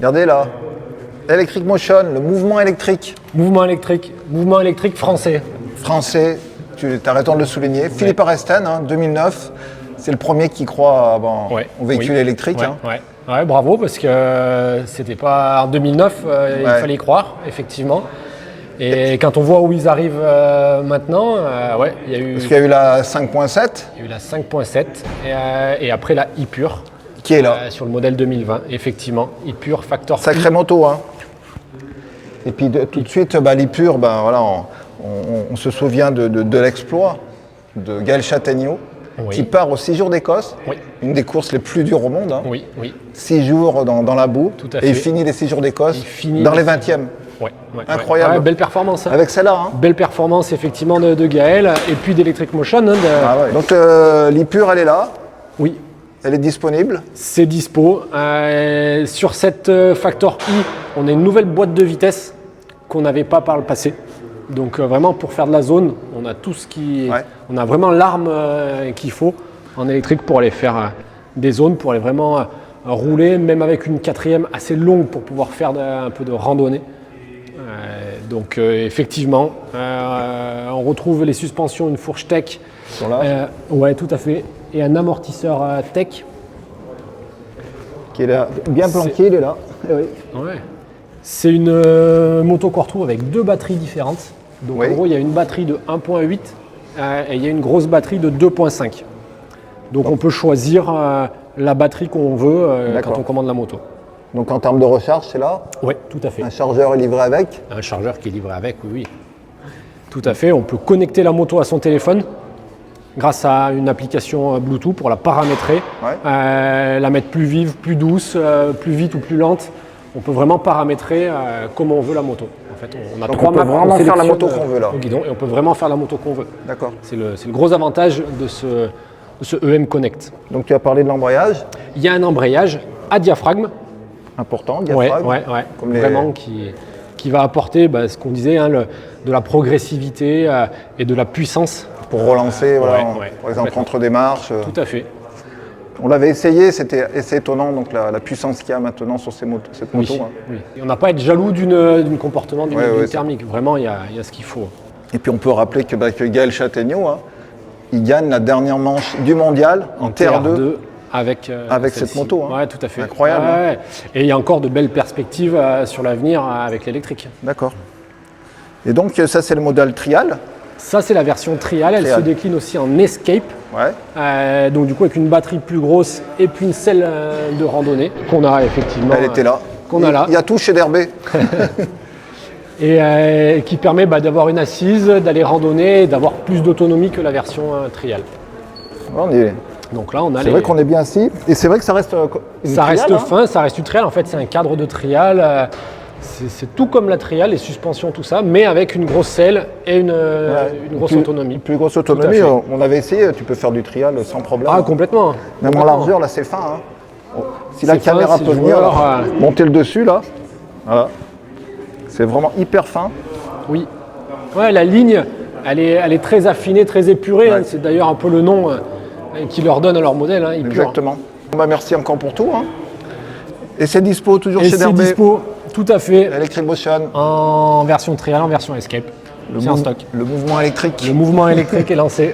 Regardez là. Electric Motion, le mouvement électrique. Mouvement électrique français. Français, tu as raison de le souligner. Philippe Aresten, 2009, c'est le premier qui croit au véhicule électrique. Ouais, bravo, parce que c'était pas en 2009, il fallait y croire, effectivement. Et quand on voit où ils arrivent maintenant, il y a eu... Parce qu'il y a eu la 5.7. Il y a eu la 5.7 et après la e-Pure. Qui est là. Sur le modèle 2020, effectivement. e-Pure Factor. Sacrée moto, hein. Et puis tout de suite, l'e-Pure, on se souvient de l'exploit de Gaël Châtaigneau, qui part aux 6 jours d'Écosse, une des courses les plus dures au monde. Hein. 6 jours dans la boue, et il finit les 6 jours d'Écosse dans les 20e. Incroyable. Belle performance. Hein. Avec celle-là. Hein. Belle performance, effectivement, de Gaël, et puis d'Electric Motion. Donc l'e-Pure, elle est là. Oui. Elle est disponible. C'est dispo. Sur cette Factor i, on a une nouvelle boîte de vitesse qu'on n'avait pas par le passé. Donc vraiment pour faire de la zone, on a tout ce qui, on a vraiment l'arme qu'il faut en électrique pour aller faire des zones, pour aller vraiment rouler, même avec une 4e assez longue pour pouvoir faire un peu de randonnée. Donc effectivement, on retrouve les suspensions, une fourche tech. Sur là. Ouais, tout à fait. Et un amortisseur tech. Qui est là, bien planqué, il est là. Ouais. C'est une moto qu'on retrouve avec 2 batteries différentes. Donc en gros, il y a une batterie de 1.8 et il y a une grosse batterie de 2.5. Donc on peut choisir la batterie qu'on veut quand on commande la moto. Donc en termes de recharge, c'est là? Oui, tout à fait. Un chargeur est livré avec? Un chargeur qui est livré avec, oui. Tout à fait. On peut connecter la moto à son téléphone grâce à une application Bluetooth pour la paramétrer, la mettre plus vive, plus douce, plus vite ou plus lente. On peut vraiment paramétrer comment on veut la moto. En fait, on a donc on peut vraiment faire la moto qu'on veut là. Au guidon, et on peut vraiment faire la moto qu'on veut. D'accord. C'est le gros avantage de ce EM Connect. Donc tu as parlé de l'embrayage. Il y a un embrayage à diaphragme. Important, diaphragme. Comme vraiment qui va apporter ce qu'on disait, de la progressivité et de la puissance. Pour relancer, par exemple, entre des marches. Tout à fait. On l'avait essayé, c'était assez étonnant, donc la puissance qu'il y a maintenant sur cette moto. Oui. Et on n'a pas à être jaloux d'une comportement d'une thermique. Vraiment, il y a ce qu'il faut. Et puis on peut rappeler que Gaël Châtaigneau, il gagne la dernière manche du mondial en TR2 avec cette moto. Oui, tout à fait. Incroyable. Et il y a encore de belles perspectives sur l'avenir avec l'électrique. D'accord. Et donc ça, c'est le modèle Trial. Ça, c'est la version Trial. Elle se décline aussi en Escape. Donc du coup, avec une batterie plus grosse et puis une selle de randonnée qu'on a effectivement. Elle était là. Il y a tout chez Derbé. Et qui permet d'avoir une assise, d'aller randonner et d'avoir plus d'autonomie que la version Trial. Donc là, on a c'est vrai qu'on est bien assis. Et c'est vrai que ça reste fin, ça reste du Trial. En fait, c'est un cadre de Trial. C'est tout comme la Trial, les suspensions, tout ça, mais avec une grosse selle et une grosse autonomie. Plus grosse autonomie, on avait essayé, tu peux faire du Trial sans problème. Ah, complètement. Même en largeur, là, c'est fin. Si la caméra peut venir, monter le dessus, là. Voilà. C'est vraiment hyper fin. Oui. Ouais, la ligne, elle est très affinée, très épurée. C'est d'ailleurs un peu le nom qu'ils leur donnent à leur modèle. Exactement. Merci encore pour tout. Et c'est dispo toujours chez Derbé. C'est dispo. Tout à fait. Electric Motion. En version Trial, en version Escape. C'est en stock. Le mouvement électrique. Le mouvement électrique est lancé.